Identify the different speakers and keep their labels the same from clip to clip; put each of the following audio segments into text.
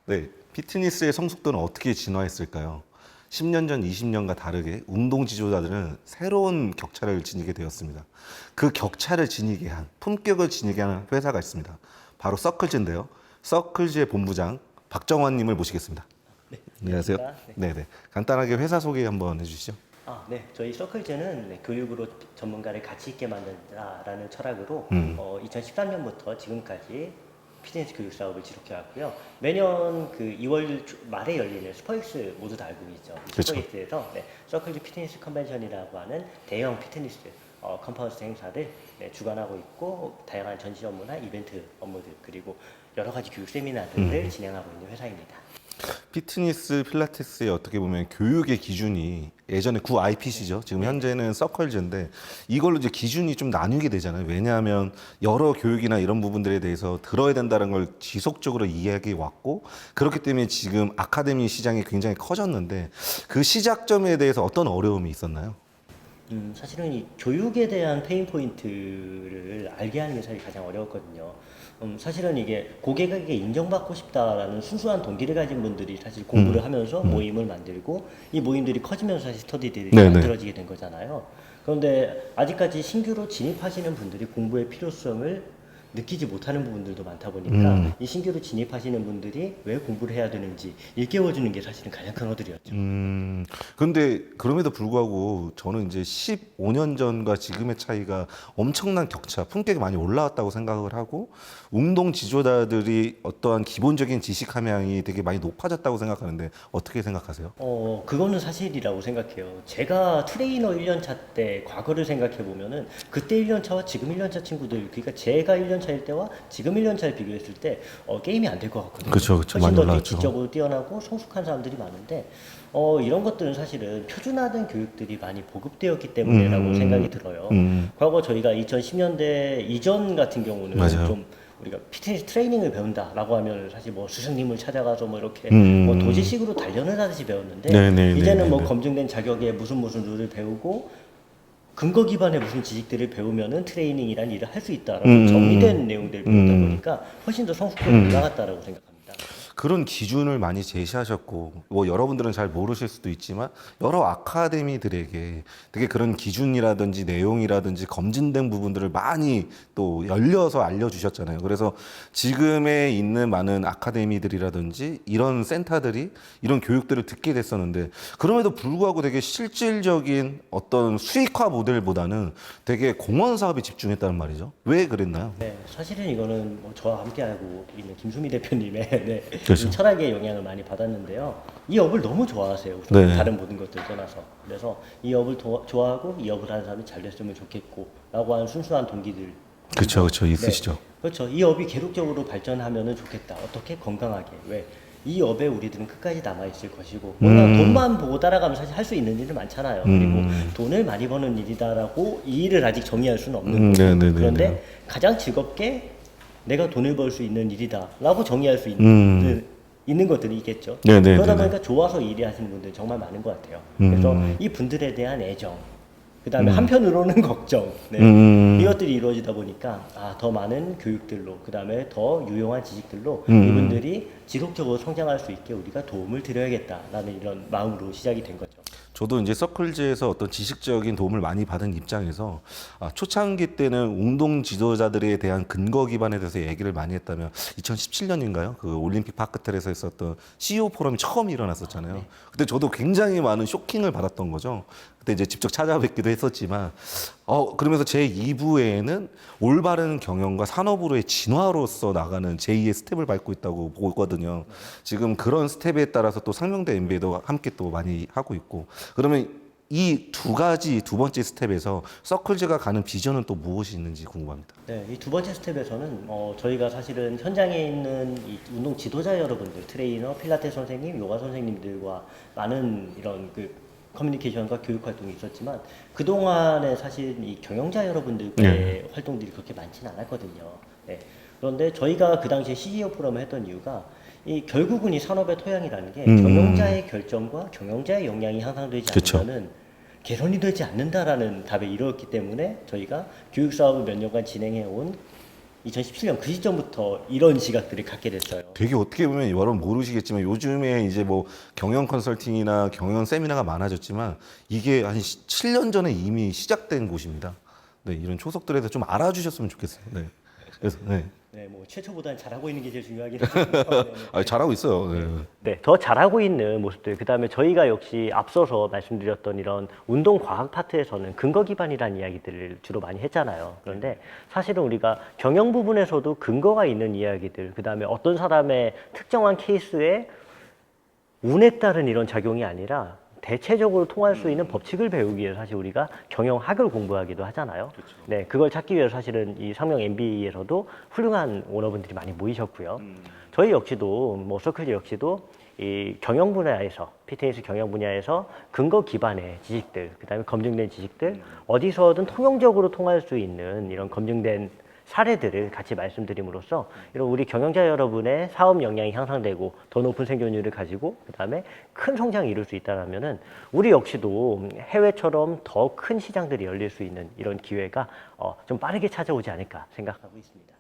Speaker 1: 네, 피트니스의 성숙도는 어떻게 진화했을까요? 10년 전, 20년과 다르게 운동 지도자들은 새로운 격차를 지니게 되었습니다. 그 격차를 지니게 한, 품격을 지니게 하는 회사가 있습니다. 바로 서클즈인데요. 서클즈의 본부장 박정환님을 모시겠습니다.
Speaker 2: 네,
Speaker 1: 안녕하세요.
Speaker 2: 안녕하십니까.
Speaker 1: 네네. 간단하게 회사 소개 한번 해주시죠.
Speaker 2: 네. 저희 서클즈는 교육으로 전문가를 가치 있게 만든다라는 철학으로 2013년부터 지금까지 피트니스 교육 사업을 지속해 왔고요. 매년 그 2월 말에 열리는 슈퍼익스 모두 다 알고 계시죠?
Speaker 1: 그렇죠.
Speaker 2: 슈퍼익스에서 서클즈 피트니스 컨벤션이라고 하는 대형 피트니스 컨퍼런스 행사를 주관하고 있고 다양한 전시 업무나 이벤트 업무들 그리고 여러 가지 교육 세미나들을 진행하고 있는 회사입니다.
Speaker 1: 피트니스 필라테스의 어떻게 보면 교육의 기준이 예전에 구 IPC죠. 지금 현재는 서클즈인데 이걸로 이제 기준이 좀 나뉘게 되잖아요. 왜냐하면 여러 교육이나 이런 부분들에 대해서 들어야 된다는 걸 지속적으로 이야기해 왔고 그렇기 때문에 지금 아카데미 시장이 굉장히 커졌는데 그 시작점에 대해서 어떤 어려움이 있었나요?
Speaker 2: 사실은 이 교육에 대한 페인 포인트를 알게 하는 게 사실 가장 어려웠거든요. 사실은 이게 고객에게 인정받고 싶다라는 순수한 동기를 가진 분들이 사실 공부를 하면서 모임을 만들고 이 모임들이 커지면서 사실 스터디들이
Speaker 1: 네네.
Speaker 2: 만들어지게 된 거잖아요. 그런데 아직까지 신규로 진입하시는 분들이 공부의 필요성을 느끼지 못하는 부분들도 많다 보니까 이 신규로 진입하시는 분들이 왜 공부를 해야 되는지 일깨워주는 게 사실은 가장 큰 허들이었죠.
Speaker 1: 근데 그럼에도 불구하고 저는 이제 15년 전과 지금의 차이가 엄청난 격차, 품격이 많이 올라왔다고 생각을 하고 운동 지도자들이 어떠한 기본적인 지식 함량이 되게 많이 높아졌다고 생각하는데 어떻게 생각하세요?
Speaker 2: 그거는 사실이라고 생각해요. 제가 트레이너 1년차 때 과거를 생각해 보면은 그때 1년차와 지금 1년차 친구들, 그러니까 제가 1년차일 때와 지금 1년차를 비교했을 때 게임이 안 될 것 같거든요.
Speaker 1: 그쵸,
Speaker 2: 훨씬
Speaker 1: 많이
Speaker 2: 더
Speaker 1: 올라왔죠.
Speaker 2: 지적으로 뛰어나고 성숙한 사람들이 많은데 이런 것들은 사실은 표준화된 교육들이 많이 보급되었기 때문에라고 생각이 들어요. 과거 저희가 2010년대 이전 같은 경우는
Speaker 1: 맞아요.
Speaker 2: 좀 우리가 피트니스 트레이닝을 배운다라고 하면 사실 뭐 스승님을 찾아가서 뭐 이렇게 뭐 도지식으로 단련을 하듯이 배웠는데
Speaker 1: 네네네네네.
Speaker 2: 이제는 뭐 검증된 자격에 무슨 룰을 배우고 근거 기반의 무슨 지식들을 배우면은 트레이닝이란 일을 할 수 있다라고 정리된 내용들을 배우다 보니까 훨씬 더 성숙도가 올라갔다라고 생각합니다.
Speaker 1: 그런 기준을 많이 제시하셨고 뭐 여러분들은 잘 모르실 수도 있지만 여러 아카데미들에게 되게 그런 기준이라든지 내용이라든지 검증된 부분들을 많이 또 열려서 알려주셨잖아요. 그래서 지금에 있는 많은 아카데미들이라든지 이런 센터들이 이런 교육들을 듣게 됐었는데 그럼에도 불구하고 되게 실질적인 어떤 수익화 모델보다는 되게 공헌 사업에 집중했다는 말이죠. 왜 그랬나요?
Speaker 2: 네, 사실은 이거는 뭐 저와 함께 알고 있는 김수미 대표님의 네,
Speaker 1: 그렇죠.
Speaker 2: 이 철학의 영향을 많이 받았는데요. 이 업을 너무 좋아하세요. 우선
Speaker 1: 네.
Speaker 2: 다른 모든 것들 떠나서. 그래서 이 업을 좋아하고 이 업을 하는 사람이 잘 됐으면 좋겠고 라고 하는 순수한 동기들.
Speaker 1: 그렇죠, 있으시죠.
Speaker 2: 네, 그렇죠. 이 업이 계속적으로 발전하면 좋겠다. 어떻게 건강하게. 왜? 이 업에 우리들은 끝까지 남아있을 것이고 물론 돈만 보고 따라가면 사실 할 수 있는 일은 많잖아요. 그리고 돈을 많이 버는 일이다라고 이 일을 아직 정의할 수는 없는 거고
Speaker 1: 네네네네.
Speaker 2: 그런데 가장 즐겁게 내가 돈을 벌 수 있는 일이다라고 정의할 수 있는 것들이 있겠죠.
Speaker 1: 네네네네.
Speaker 2: 그러다 보니까 좋아서 일이 하시는 분들 정말 많은 것 같아요. 그래서 이 분들에 대한 애정, 그 다음에 한편으로는 걱정, 네. 이것들이 이루어지다 보니까 더 많은 교육들로, 그 다음에 더 유용한 지식들로 이분들이 지속적으로 성장할 수 있게 우리가 도움을 드려야겠다라는 이런 마음으로 시작이 된 거죠.
Speaker 1: 저도 이제 서클즈에서 어떤 지식적인 도움을 많이 받은 입장에서 초창기 때는 운동 지도자들에 대한 근거 기반에 대해서 얘기를 많이 했다면 2017년인가요? 그 올림픽 파크텔에서 있었던 CEO 포럼이 처음 일어났었잖아요. 그때 저도 굉장히 많은 쇼킹을 받았던 거죠. 그때 이제 직접 찾아뵙기도 했었지만 그러면서 제 2부에는 올바른 경영과 산업으로의 진화로서 나가는 제2의 스텝을 밟고 있다고 보거든요. 지금 그런 스텝에 따라서 또 상명대 MBA도 함께 또 많이 하고 있고 그러면 이 두 가지 두 번째 스텝에서 서클즈가 가는 비전은 또 무엇이 있는지 궁금합니다.
Speaker 2: 네, 이 두 번째 스텝에서는 저희가 사실은 현장에 있는 이 운동 지도자 여러분들, 트레이너, 필라테스 선생님, 요가 선생님들과 많은 이런 그 커뮤니케이션과 교육 활동이 있었지만 그 동안에 사실 이 경영자 여러분들과의 활동들이 그렇게 많지는 않았거든요. 네. 그런데 저희가 그 당시에 CEO 포럼을 했던 이유가 이 결국은 이 산업의 토양이라는 게 경영자의 결정과 경영자의 역량이 향상되지
Speaker 1: 그쵸.
Speaker 2: 않으면은 개선이 되지 않는다라는 답에 이르렀기 때문에 저희가 교육 사업을 몇 년간 진행해 온 2017년 그 시점부터 이런 시각들을 갖게 됐어요.
Speaker 1: 되게 어떻게 보면 여러분 모르시겠지만 요즘에 이제 뭐 경영 컨설팅이나 경영 세미나가 많아졌지만 이게 한 7년 전에 이미 시작된 곳입니다. 네, 이런 초석들에 대해서 좀 알아주셨으면 좋겠어요. 네. 그래서 네.
Speaker 2: 네, 뭐 최초보다는 잘하고 있는 게 제일 중요하긴 하죠.
Speaker 1: 아, 잘하고 있어요. 네.
Speaker 2: 네, 더 잘하고 있는 모습들. 그다음에 저희가 역시 앞서서 말씀드렸던 이런 운동 과학 파트에서는 근거 기반이라는 이야기들을 주로 많이 했잖아요. 그런데 사실은 우리가 경영 부분에서도 근거가 있는 이야기들, 그다음에 어떤 사람의 특정한 케이스에 운에 따른 이런 작용이 아니라 대체적으로 통할 수 있는 법칙을 배우기 위해서 사실 우리가 경영학을 공부하기도 하잖아요. 네, 그걸 찾기 위해서 사실은 이 상명 MBA에서도 훌륭한 오너분들이 많이 모이셨고요. 저희 역시도 뭐 서클즈 역시도 이 경영 분야에서 피트니스 경영 분야에서 근거 기반의 지식들, 그다음에 검증된 지식들 어디서든 통용적으로 통할 수 있는 이런 검증된 사례들을 같이 말씀드림으로써 이런 우리 경영자 여러분의 사업 역량이 향상되고 더 높은 생존율을 가지고 그다음에 큰 성장을 이룰 수 있다면은 우리 역시도 해외처럼 더 큰 시장들이 열릴 수 있는 이런 기회가 좀 빠르게 찾아오지 않을까 생각하고 있습니다.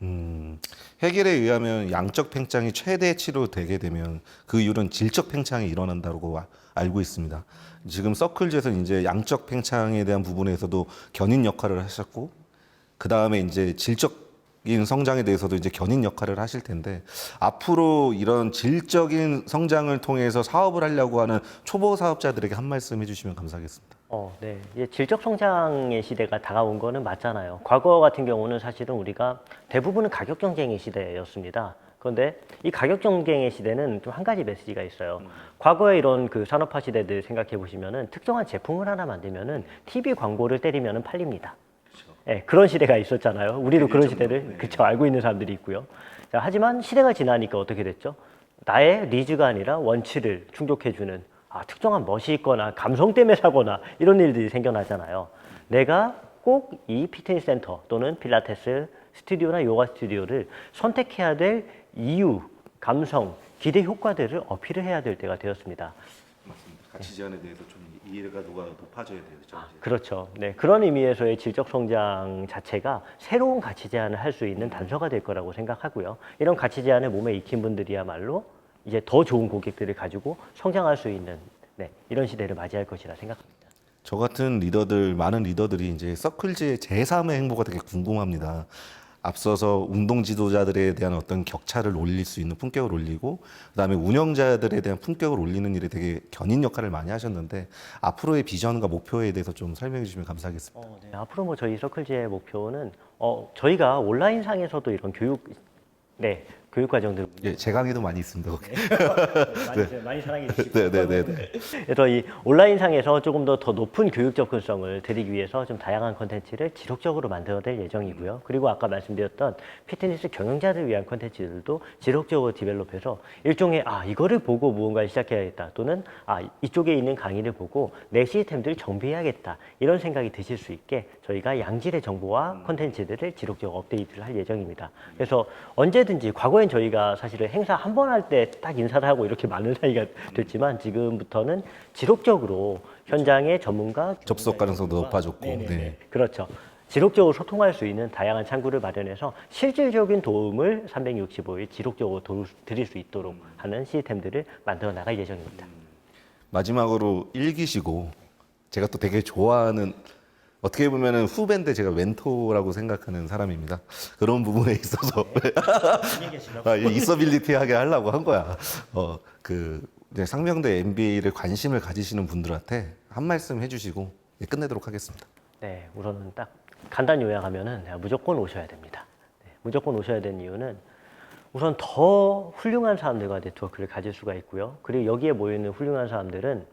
Speaker 1: 해결에 의하면 양적 팽창이 최대치로 되게 되면 그 이유는 질적 팽창이 일어난다고 알고 있습니다. 지금 서클즈에서 이제 양적 팽창에 대한 부분에서도 견인 역할을 하셨고 그 다음에 이제 질적인 성장에 대해서도 이제 견인 역할을 하실 텐데 앞으로 이런 질적인 성장을 통해서 사업을 하려고 하는 초보 사업자들에게 한 말씀 해주시면 감사하겠습니다.
Speaker 2: 네. 이제 질적 성장의 시대가 다가온 거는 맞잖아요. 과거 같은 경우는 사실은 우리가 대부분은 가격 경쟁의 시대였습니다. 그런데 이 가격 경쟁의 시대는 좀 한 가지 메시지가 있어요. 과거에 이런 그 산업화 시대들 생각해 보시면은 특정한 제품을 하나 만들면은 TV 광고를 때리면은 팔립니다. 네, 그런 시대가 있었잖아요. 우리도 그런 시대를 그쵸 알고 있는 사람들이 있고요. 자, 하지만 시대가 지나니까 어떻게 됐죠? 나의 니즈가 아니라 원치를 충족해주는 특정한 멋이 있거나 감성 때문에 사거나 이런 일들이 생겨나잖아요. 내가 꼭 이 피트니스 센터 또는 필라테스 스튜디오나 요가 스튜디오를 선택해야 될 이유, 감성, 기대 효과들을 어필을 해야 될 때가 되었습니다.
Speaker 1: 맞습니다. 가치 제한에 대해서 좀 이해가 높아져야 되죠.
Speaker 2: 그렇죠. 네, 그런 의미에서의 질적 성장 자체가 새로운 가치 제안을 할 수 있는 단서가 될 거라고 생각하고요. 이런 가치 제안을 몸에 익힌 분들이야말로 이제 더 좋은 고객들을 가지고 성장할 수 있는 이런 시대를 맞이할 것이라 생각합니다.
Speaker 1: 저 같은 리더들, 많은 리더들이 이제 서클즈의 제3의 행보가 되게 궁금합니다. 앞서서 운동 지도자들에 대한 어떤 격차를 올릴 수 있는 품격을 올리고 그다음에 운영자들에 대한 품격을 올리는 일에 되게 견인 역할을 많이 하셨는데 앞으로의 비전과 목표에 대해서 좀 설명해 주시면 감사하겠습니다.
Speaker 2: 네, 앞으로 뭐 저희 서클즈의 목표는 저희가 온라인상에서도 이런 교육 과정들
Speaker 1: 예, 제 강의도 많이 있습니다. 거기.
Speaker 2: 많이 사랑해 주시고
Speaker 1: 네네네.
Speaker 2: 그래서 이 온라인상에서 조금 더 높은 교육 접근성을 드리기 위해서 좀 다양한 콘텐츠를 지속적으로 만들어낼 예정이고요. 그리고 아까 말씀드렸던 피트니스 경영자를 위한 콘텐츠들도 지속적으로 디벨롭해서 일종의 이거를 보고 무언가를 시작해야겠다 또는 이쪽에 있는 강의를 보고 내 시스템들을 정비해야겠다 이런 생각이 드실 수 있게 저희가 양질의 정보와 콘텐츠들을 지속적으로 업데이트를 할 예정입니다. 그래서 언제든지 과거엔 저희가 사실은 행사 한 번 할 때 딱 인사를 하고 이렇게 많은 사이가 됐지만 지금부터는 지속적으로 현장의 전문가
Speaker 1: 접속 가능성도 높아졌고.
Speaker 2: 네. 그렇죠. 지속적으로 소통할 수 있는 다양한 창구를 마련해서 실질적인 도움을 365일 지속적으로 드릴 수 있도록 하는 시스템들을 만들어 나갈 예정입니다.
Speaker 1: 마지막으로 일기시고 제가 또 되게 좋아하는 어떻게 보면은 후배인데 제가 멘토라고 생각하는 사람입니다. 그런 부분에 있어서 있어빌리티하게 하려고 한 거야. 이제 상명대 MBA를 관심을 가지시는 분들한테 한 말씀 해주시고 끝내도록 하겠습니다.
Speaker 2: 네, 우선은 딱 간단히 요약하면은 무조건 오셔야 됩니다. 무조건 오셔야 되는 이유는 우선 더 훌륭한 사람들과 네트워크를 가질 수가 있고요. 그리고 여기에 모여있는 훌륭한 사람들은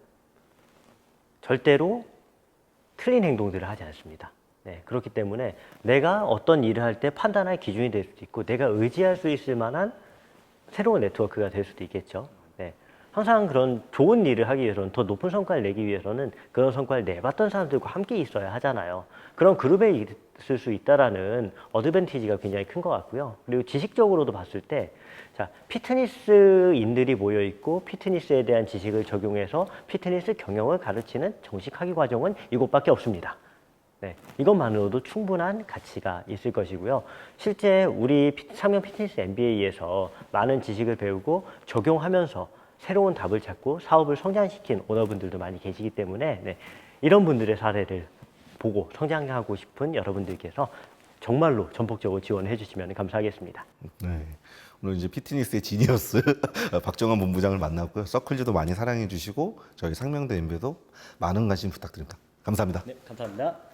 Speaker 2: 절대로 틀린 행동들을 하지 않습니다. 그렇기 때문에 내가 어떤 일을 할 때 판단할 기준이 될 수도 있고 내가 의지할 수 있을 만한 새로운 네트워크가 될 수도 있겠죠. 항상 그런 좋은 일을 하기 위해서는 더 높은 성과를 내기 위해서는 그런 성과를 내봤던 사람들과 함께 있어야 하잖아요. 그런 그룹에 있을 수 있다라는 어드밴티지가 굉장히 큰 것 같고요. 그리고 지식적으로도 봤을 때 피트니스인들이 모여있고 피트니스에 대한 지식을 적용해서 피트니스 경영을 가르치는 정식 학위 과정은 이곳밖에 없습니다. 네, 이것만으로도 충분한 가치가 있을 것이고요. 실제 우리 상명 피트니스 MBA에서 많은 지식을 배우고 적용하면서 새로운 답을 찾고 사업을 성장시킨 오너분들도 많이 계시기 때문에 네, 이런 분들의 사례를 보고 성장하고 싶은 여러분들께서 정말로 전폭적으로 지원해 주시면 감사하겠습니다.
Speaker 1: 네. 오늘 이제 피트니스의 지니어스 박정환 본부장을 만났고요. 서클즈도 많이 사랑해 주시고 저희 상명대 MBA도 많은 관심 부탁드립니다. 감사합니다.
Speaker 2: 네, 감사합니다.